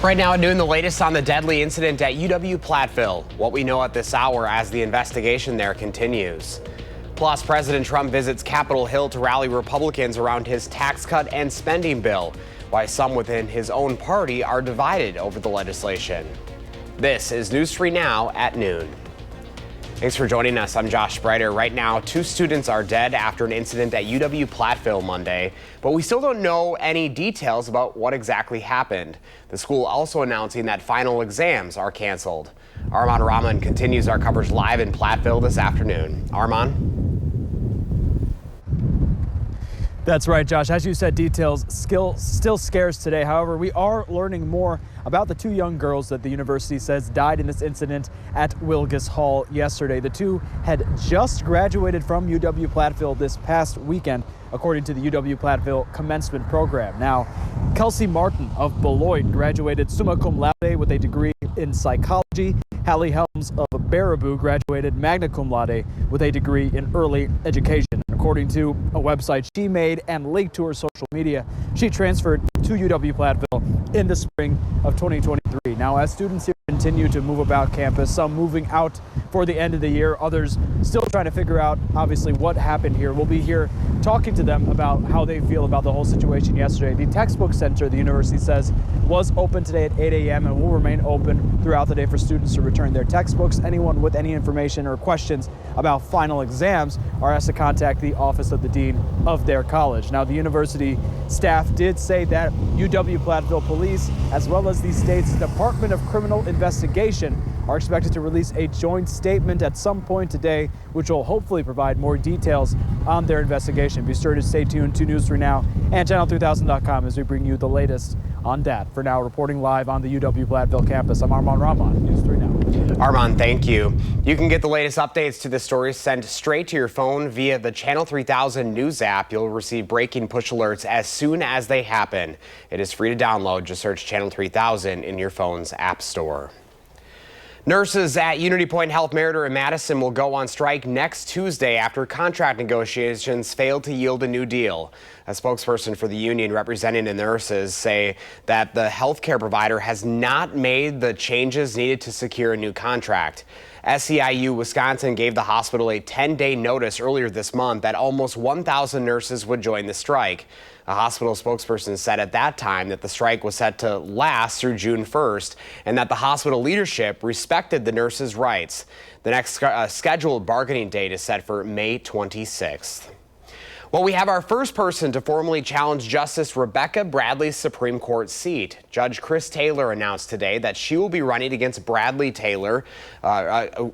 Right now at noon, the latest on the deadly incident at UW-Platteville. What we know at this hour as the investigation there continues. Plus, President Trump visits Capitol Hill to rally Republicans around his tax cut and spending bill. Why some within his own party are divided over the legislation. This is News 3 Now at noon. Thanks for joining us. I'm Josh Spreiter. Right now, 2 students are dead after an incident at UW-Platteville Monday, but we still don't know any details about what exactly happened. The school also announcing that final exams are canceled. Arman Rahman continues our coverage live in Platteville this afternoon. Arman? That's right, Josh. As you said, details still scarce today. However, we are learning more about the 2 young girls that the university says died in this incident at Wilgus Hall yesterday. The 2 had just graduated from UW-Platteville this past weekend, according to the UW-Platteville commencement program. Now, Kelsey Martin of Beloit graduated summa cum laude with a degree in psychology. Hallie Helms of Baraboo graduated magna cum laude with a degree in early education. According to a website she made and linked to her social media, she transferred to UW-Platteville in the spring of 2023. Now, as students here continue to move about campus, some moving out for the end of the year, others still trying to figure out, obviously, what happened here. We'll be here talking to them about how they feel about the whole situation yesterday. The textbook center, the university says, was open today at 8 a.m. and will remain open throughout the day for students to return their textbooks. Anyone with any information or questions about final exams are asked to contact the office of the dean of their college. Now, the university staff did say that UW-Platteville Police, as well as the state's Department of Criminal Investigation, are expected to release a joint statement at some point today, which will hopefully provide more details on their investigation. Be sure to stay tuned to News 3 Now and channel3000.com as we bring you the latest on that. For now, reporting live on the UW-Platteville campus, I'm Arman Rahman, News 3 Now. Arman, thank you. You can get the latest updates to this story sent straight to your phone via the Channel 3000 News app. You'll receive breaking push alerts as soon as they happen. It is free to download. Just search Channel 3000 in your phone's app store. Nurses at Unity Point Health Meriter in Madison will go on strike next Tuesday after contract negotiations failed to yield a new deal. A spokesperson for the union representing the nurses say that the healthcare provider has not made the changes needed to secure a new contract. SEIU Wisconsin gave the hospital a 10-day notice earlier this month that almost 1,000 nurses would join the strike. A hospital spokesperson said at that time that the strike was set to last through June 1st and that the hospital leadership respected the nurses' rights. The next scheduled bargaining date is set for May 26th. Well, we have our first person to formally challenge Justice Rebecca Bradley's Supreme Court seat. Judge Chris Taylor announced today that she will be running against Bradley. Taylor currently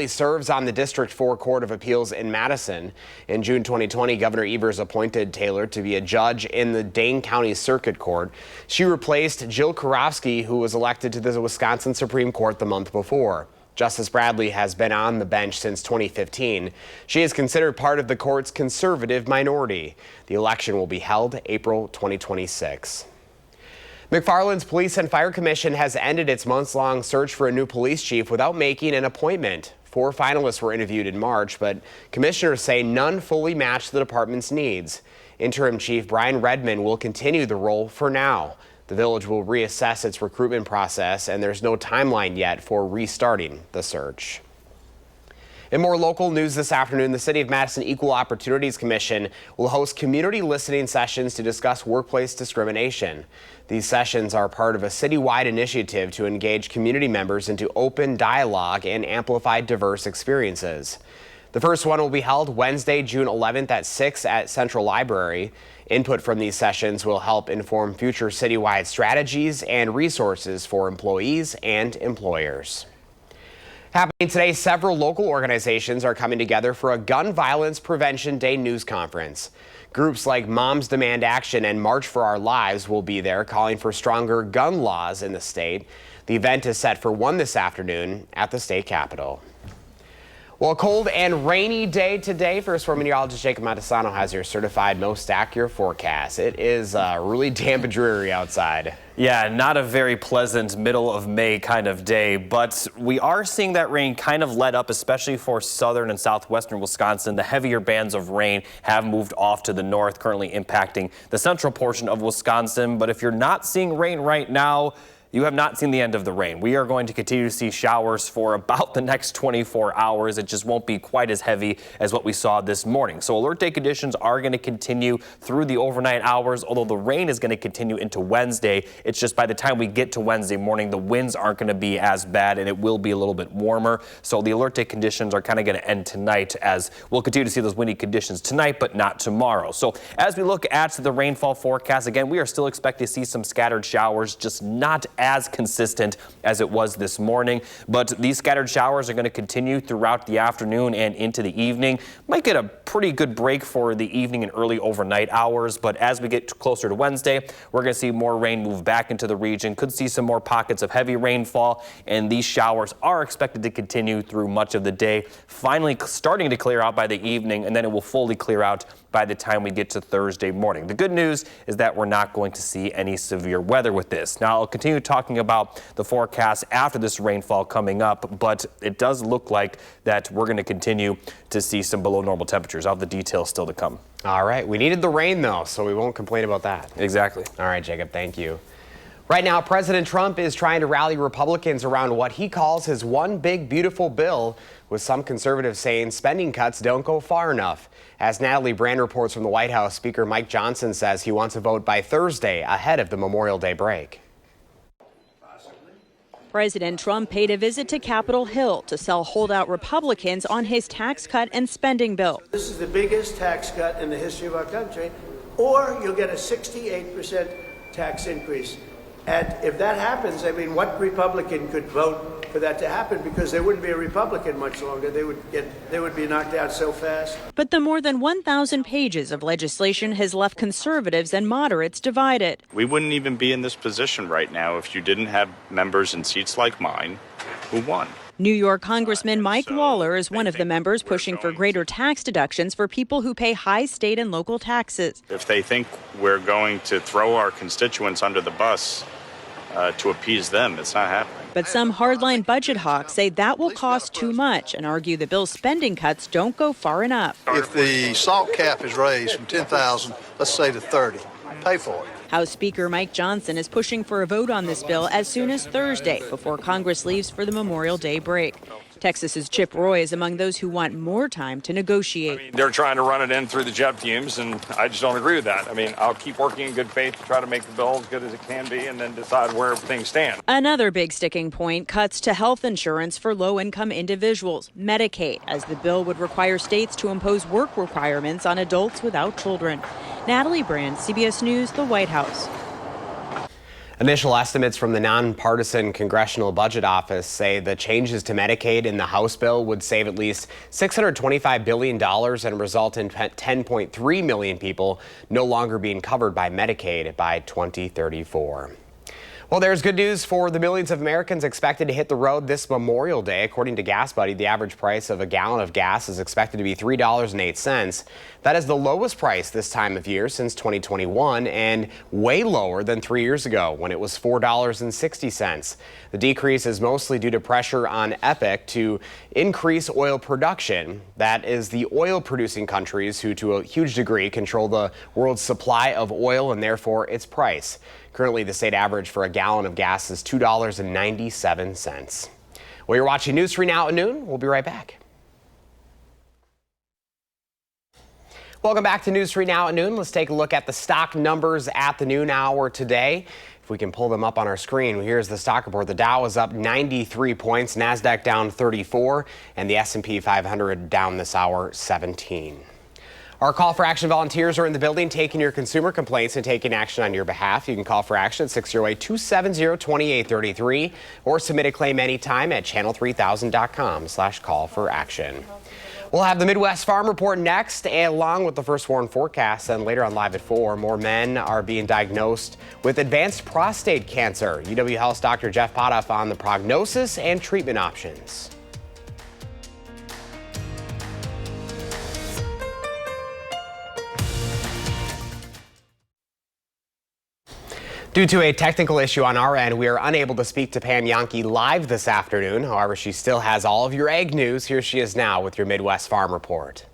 serves on the District 4 Court of Appeals in Madison. In June 2020, Governor Evers appointed Taylor to be a judge in the Dane County Circuit Court. She replaced Jill Karofsky, who was elected to the Wisconsin Supreme Court the month before. Justice Bradley has been on the bench since 2015. She is considered part of the court's conservative minority. The election will be held April 2026. McFarland's Police and Fire Commission has ended its months-long search for a new police chief without making an appointment. 4 finalists were interviewed in March, but commissioners say none fully match the department's needs. Interim Chief Brian Redmond will continue the role for now. The village will reassess its recruitment process, and there's no timeline yet for restarting the search. In more local news this afternoon, the City of Madison Equal Opportunities Commission will host community listening sessions to discuss workplace discrimination. These sessions are part of a citywide initiative to engage community members into open dialogue and amplify diverse experiences. The first one will be held Wednesday, June 11th at 6 at Central Library. Input from these sessions will help inform future citywide strategies and resources for employees and employers. Happening today, several local organizations are coming together for a Gun Violence Prevention Day news conference. Groups like Moms Demand Action and March for Our Lives will be there, calling for stronger gun laws in the state. The event is set for 1 this afternoon at the state capitol. Well, a cold and rainy day today. First, for meteorologist Jacob Madison has your certified most accurate forecast. It is really damp and dreary outside. Yeah, not a very pleasant middle of May kind of day, but we are seeing that rain kind of let up, especially for southern and southwestern Wisconsin. The heavier bands of rain have moved off to the north, currently impacting the central portion of Wisconsin. But if you're not seeing rain right now, you have not seen the end of the rain. We are going to continue to see showers for about the next 24 hours. It just won't be quite as heavy as what we saw this morning. So alert day conditions are going to continue through the overnight hours, although the rain is going to continue into Wednesday. It's just by the time we get to Wednesday morning, the winds aren't going to be as bad and it will be a little bit warmer. So the alert day conditions are kind of going to end tonight, as we'll continue to see those windy conditions tonight, but not tomorrow. So as we look at the rainfall forecast, again, we are still expecting to see some scattered showers, just not as consistent as it was this morning. But these scattered showers are going to continue throughout the afternoon and into the evening. Might get a pretty good break for the evening and early overnight hours, but as we get closer to Wednesday, we're going to see more rain move back into the region. Could see some more pockets of heavy rainfall, and these showers are expected to continue through much of the day, finally starting to clear out by the evening, and then it will fully clear out by the time we get to Thursday morning. The good news is that we're not going to see any severe weather with this. Now, I'll continue talking about the forecast after this rainfall coming up, but it does look like that we're going to continue to see some below normal temperatures. I'll have the details still to come. All right. We needed the rain, though, so we won't complain about that. Exactly. All right, Jacob. Thank you. Right now, President Trump is trying to rally Republicans around what he calls his one big beautiful bill, with some conservatives saying spending cuts don't go far enough. As Natalie Brand reports from the White House, Speaker Mike Johnson says he wants a vote by Thursday ahead of the Memorial Day break. President Trump paid a visit to Capitol Hill to sell holdout Republicans on his tax cut and spending bill. This is the biggest tax cut in the history of our country, or you'll get a 68% tax increase. And if that happens, I mean, what Republican could vote for that to happen? Because there wouldn't be a Republican much longer. They would be knocked out so fast. But the more than 1,000 pages of legislation has left conservatives and moderates divided. We wouldn't even be in this position right now if you didn't have members in seats like mine who won. New York Congressman Mike Waller is one of the members pushing for greater tax deductions for people who pay high state and local taxes. If they think we're going to throw our constituents under the bus to appease them, it's not happening. But some hardline budget hawks say that will cost too much and argue the bill's spending cuts don't go far enough. If the SALT cap is raised from 10,000, let's say to 30, pay for it. House Speaker Mike Johnson is pushing for a vote on this bill as soon as Thursday before Congress leaves for the Memorial Day break. Texas's Chip Roy is among those who want more time to negotiate. They're trying to run it in through the jet fumes, and I just don't agree with that. I mean, I'll keep working in good faith to try to make the bill as good as it can be and then decide where things stand. Another big sticking point, cuts to health insurance for low-income individuals, Medicaid, as the bill would require states to impose work requirements on adults without children. Natalie Brand, CBS News, the White House. Initial estimates from the nonpartisan Congressional Budget Office say the changes to Medicaid in the House bill would save at least $625 billion and result in 10.3 million people no longer being covered by Medicaid by 2034. Well, there's good news for the millions of Americans expected to hit the road this Memorial Day. According to Gas Buddy, the average price of a gallon of gas is expected to be $3.08. That is the lowest price this time of year since 2021 and way lower than 3 years ago when it was $4.60. The decrease is mostly due to pressure on OPEC to increase oil production. That is the oil-producing countries who, to a huge degree, control the world's supply of oil and therefore its price. Currently, the state average for a gallon of gas is $2.97. Well, you're watching News 3 Now at noon. We'll be right back. Welcome back to News 3 Now at noon. Let's take a look at the stock numbers at the noon hour today. If we can pull them up on our screen, here's the stock report. The Dow is up 93 points, NASDAQ down 34, and the S&P 500 down this hour 17. Our Call for Action volunteers are in the building taking your consumer complaints and taking action on your behalf. You can call for action at 608-270-2833 or submit a claim anytime at channel3000.com/call-for-action. We'll have the Midwest Farm Report next, along with the first warn forecast. And later on Live at 4, more men are being diagnosed with advanced prostate cancer. UW Health's Dr. Jeff Potoff on the prognosis and treatment options. Due to a technical issue on our end, we are unable to speak to Pam Yankee live this afternoon. However, she still has all of your egg news. Here she is now with your Midwest Farm Report.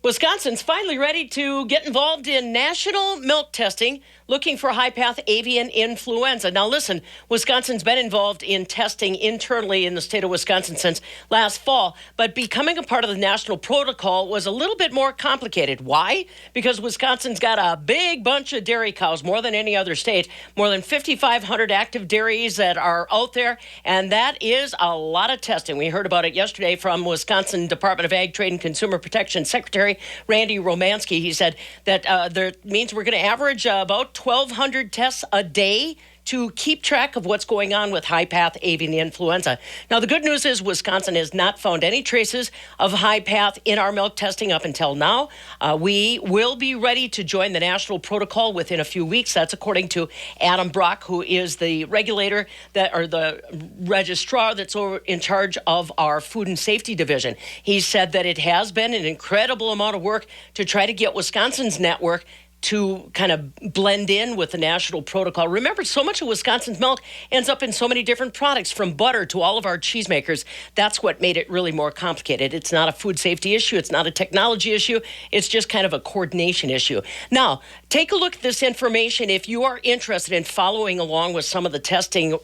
Wisconsin's finally ready to get involved in national milk testing, looking for high-path avian influenza. Now listen, Wisconsin's been involved in testing internally in the state of Wisconsin since last fall, but becoming a part of the national protocol was a little bit more complicated. Why? Because Wisconsin's got a big bunch of dairy cows, more than any other state, more than 5,500 active dairies that are out there, and that is a lot of testing. We heard about it yesterday from Wisconsin Department of Ag, Trade, and Consumer Protection Secretary Randy Romansky. He said that that means we're going to average about 1,200 tests a day to keep track of what's going on with high-path avian influenza. Now, the good news is Wisconsin has not found any traces of high-path in our milk testing up until now. We will be ready to join the national protocol within a few weeks. That's according to Adam Brock, who is the regulator or the registrar that's in charge of our food and safety division. He said that it has been an incredible amount of work to try to get Wisconsin's network to kind of blend in with the national protocol. Remember, so much of Wisconsin's milk ends up in so many different products, from butter to all of our cheesemakers. That's what made it really more complicated. It's not a food safety issue. It's not a technology issue. It's just kind of a coordination issue. Now, take a look at this information if you are interested in following along with some of the testing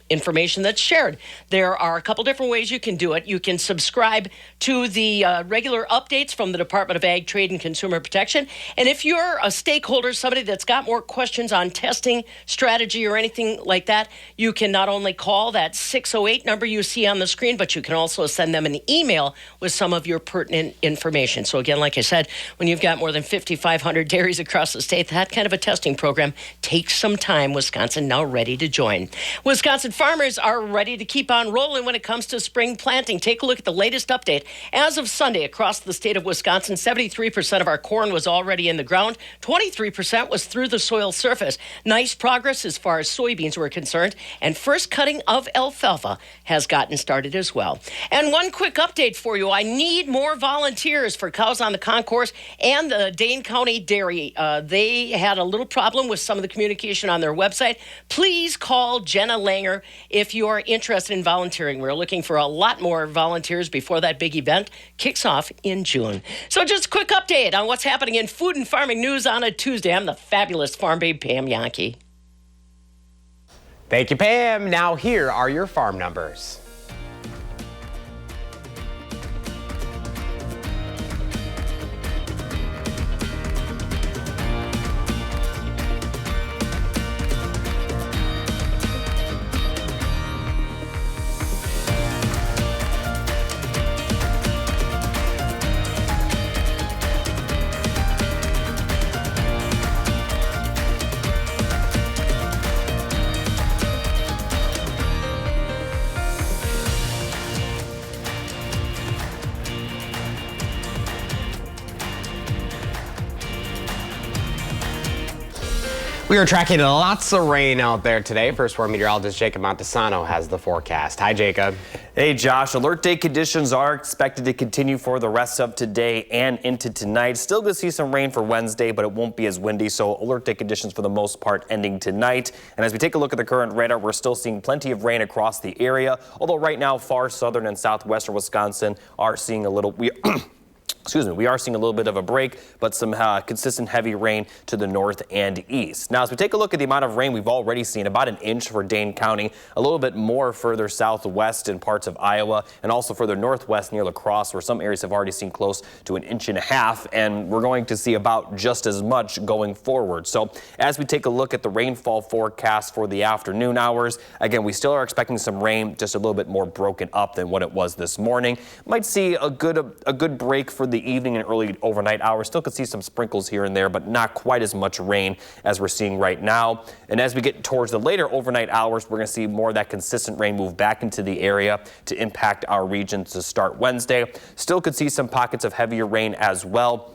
information that's shared. There are a couple different ways you can do it. You can subscribe to the regular updates from the Department of Ag, Trade, and Consumer Protection. And if you're a stakeholder, somebody that's got more questions on testing strategy or anything like that, you can not only call that 608 number you see on the screen, but you can also send them an email with some of your pertinent information. So again, like I said, when you've got more than 5,500 dairies across the state, that kind of a testing program takes some time. Wisconsin now ready to join. Wisconsin farmers are ready to keep on rolling when it comes to spring planting. Take a look at the latest update. As of Sunday, across the state of Wisconsin, 73% of our corn was already in the ground. 23% was through the soil surface. Nice progress as far as soybeans were concerned. And first cutting of alfalfa has gotten started as well. And one quick update for you. I need more volunteers for Cows on the Concourse and the Dane County Dairy. They had a little problem with some of the communication on their website. Please call Jenna Langer if you are interested in volunteering. We're looking for a lot more volunteers before that big event kicks off in June. So just a quick update on what's happening in food and farming news on a Tuesday. I'm the fabulous farm babe, Pam Yankee. Thank you, Pam. Now here are your farm numbers. We are tracking lots of rain out there today. First Warn meteorologist Jacob Montesano has the forecast. Hi, Jacob. Hey, Josh. Alert day conditions are expected to continue for the rest of today and into tonight. Still going to see some rain for Wednesday, but it won't be as windy, so alert day conditions for the most part ending tonight. And as we take a look at the current radar, we're still seeing plenty of rain across the area, although right now far southern and southwestern Wisconsin are seeing a little... we are seeing a little bit of a break, but some consistent heavy rain to the north and east. Now, as we take a look at the amount of rain we've already seen, about 1 inch for Dane County, a little bit more further southwest in parts of Iowa, and also further northwest near La Crosse, where some areas have already seen close to 1.5 inches, and we're going to see about just as much going forward. So as we take a look at the rainfall forecast for the afternoon hours, again, we still are expecting some rain, just a little bit more broken up than what it was this morning. Might see a good break for the evening and early overnight hours. Still could see some sprinkles here and there, but not quite as much rain as we're seeing right now. And as we get towards the later overnight hours, we're going to see more of that consistent rain move back into the area to impact our region to start Wednesday. Still could see some pockets of heavier rain as well.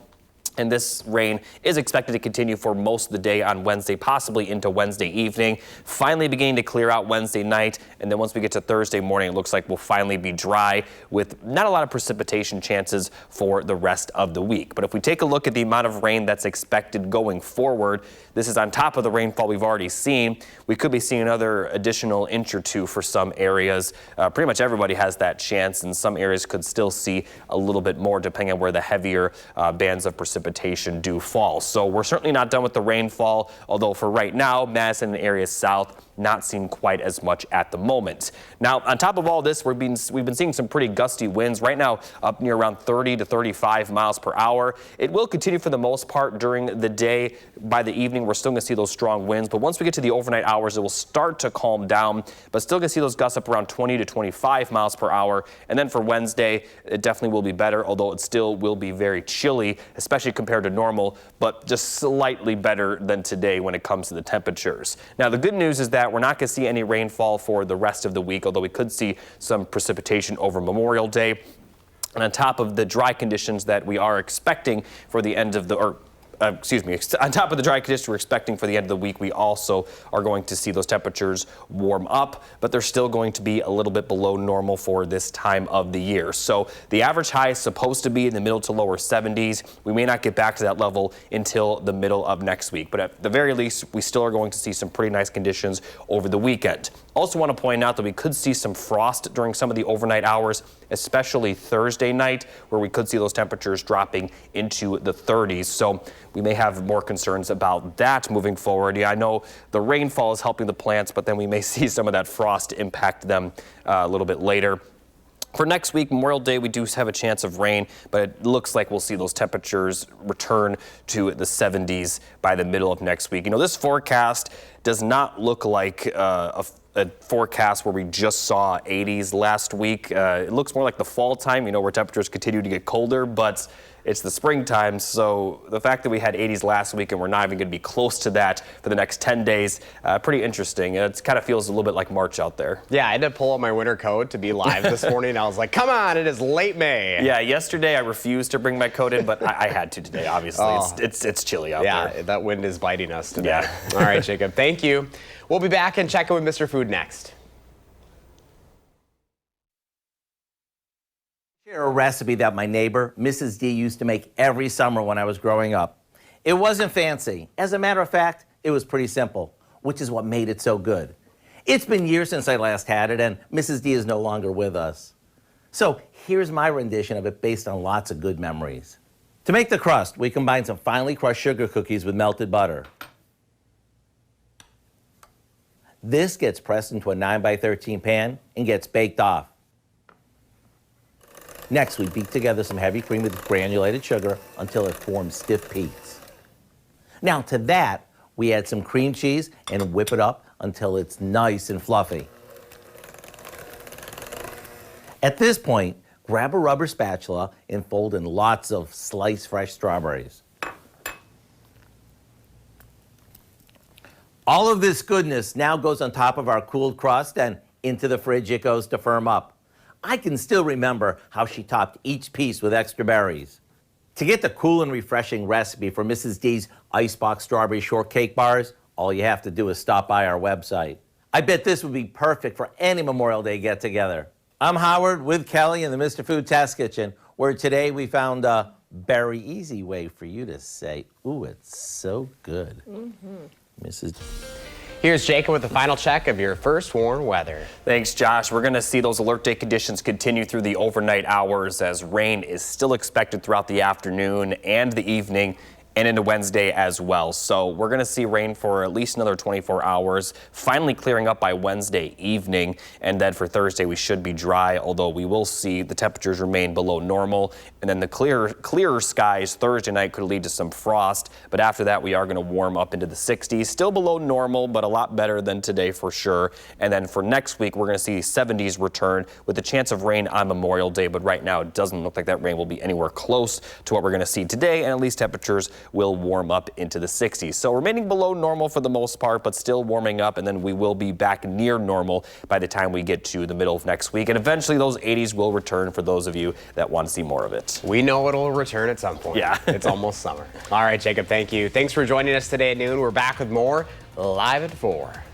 And this rain is expected to continue for most of the day on Wednesday, possibly into Wednesday evening, finally beginning to clear out Wednesday night. And then once we get to Thursday morning, it looks like we'll finally be dry with not a lot of precipitation chances for the rest of the week. But if we take a look at the amount of rain that's expected going forward, this is on top of the rainfall we've already seen. We could be seeing another additional inch or two for some areas. Pretty much everybody has that chance, and some areas could still see a little bit more depending on where the heavier bands of precipitation do fall. So we're certainly not done with the rainfall, although for right now, Madison and areas south not seeing quite as much at the moment. Now, on top of all this, we've been seeing some pretty gusty winds right now, up near around 30 to 35 miles per hour. It will continue for the most part during the day. By the evening, we're still going to see those strong winds, but once we get to the overnight hours, it will start to calm down, but still going to see those gusts up around 20 to 25 miles per hour. And then for Wednesday, it definitely will be better, although it still will be very chilly, especially compared to normal, but just slightly better than today when it comes to the temperatures. Now, the good news is that we're not going to see any rainfall for the rest of the week, although we could see some precipitation over Memorial Day. And on top of the dry conditions that we are expecting for the end of the, on top of the dry conditions we're expecting for the end of the week, we also are going to see those temperatures warm up, but they're still going to be a little bit below normal for this time of the year. So the average high is supposed to be in the middle to lower 70s. We may not get back to that level until the middle of next week, but at the very least, we still are going to see some pretty nice conditions over the weekend. Also want to point out that we could see some frost during some of the overnight hours, especially Thursday night, where we could see those temperatures dropping into the 30s. So we may have more concerns about that moving forward. Yeah, I know the rainfall is helping the plants, but then we may see some of that frost impact them a little bit later. For next week, Memorial Day, we do have a chance of rain, but it looks like we'll see those temperatures return to the 70s by the middle of next week. You know, this forecast does not look like a forecast where we just saw 80s last week. It looks more like the fall time, you know, where temperatures continue to get colder, but it's the springtime, so the fact that we had 80s last week and we're not even going to be close to that for the next 10 days, pretty interesting. It kind of feels a little bit like March out there. Yeah, I had to pull up my winter coat to be live this morning. I was like, come on, it is late May. Yeah, yesterday I refused to bring my coat in, but I had to today, obviously. Oh. It's chilly out there. Yeah, that wind is biting us today. Yeah. All right, Jacob, thank you. We'll be back and check in with Mr. Food next. Share a recipe that my neighbor, Mrs. D, used to make every summer when I was growing up. It wasn't fancy. As a matter of fact, it was pretty simple, which is what made it so good. It's been years since I last had it, and Mrs. D is no longer with us. So here's my rendition of it based on lots of good memories. To make the crust, we combine some finely crushed sugar cookies with melted butter. This gets pressed into a 9x13 pan and gets baked off. Next, we beat together some heavy cream with granulated sugar until it forms stiff peaks. Now to that, we add some cream cheese and whip it up until it's nice and fluffy. At this point, grab a rubber spatula and fold in lots of sliced fresh strawberries. All of this goodness now goes on top of our cooled crust, and into the fridge it goes to firm up. I can still remember how she topped each piece with extra berries. To get the cool and refreshing recipe for Mrs. D's Icebox Strawberry Shortcake Bars, all you have to do is stop by our website. I bet this would be perfect for any Memorial Day get-together. I'm Howard with Kelly in the Mr. Food Test Kitchen, where today we found a very easy way for you to say, ooh, it's so good. Mrs. Here's Jacob with the final check of your first warn weather. Thanks, Josh. We're going to see those alert day conditions continue through the overnight hours as rain is still expected throughout the afternoon and the evening and into Wednesday as well. So we're going to see rain for at least another 24 hours, finally clearing up by Wednesday evening. And then for Thursday, we should be dry, although we will see the temperatures remain below normal. And then the clearer skies Thursday night could lead to some frost. But after that, we are going to warm up into the 60s, still below normal, but a lot better than today for sure. And then for next week, we're going to see 70s return with the chance of rain on Memorial Day. But right now, it doesn't look like that rain will be anywhere close to what we're going to see today. And at least temperatures will warm up into the 60s. So remaining below normal for the most part, but still warming up, and then we will be back near normal by the time we get to the middle of next week. And eventually those 80s will return for those of you that want to see more of it. We know it'll return at some point. Yeah. It's almost summer. All right, Jacob, thank you. Thanks for joining us today at noon. We're back with more Live at 4.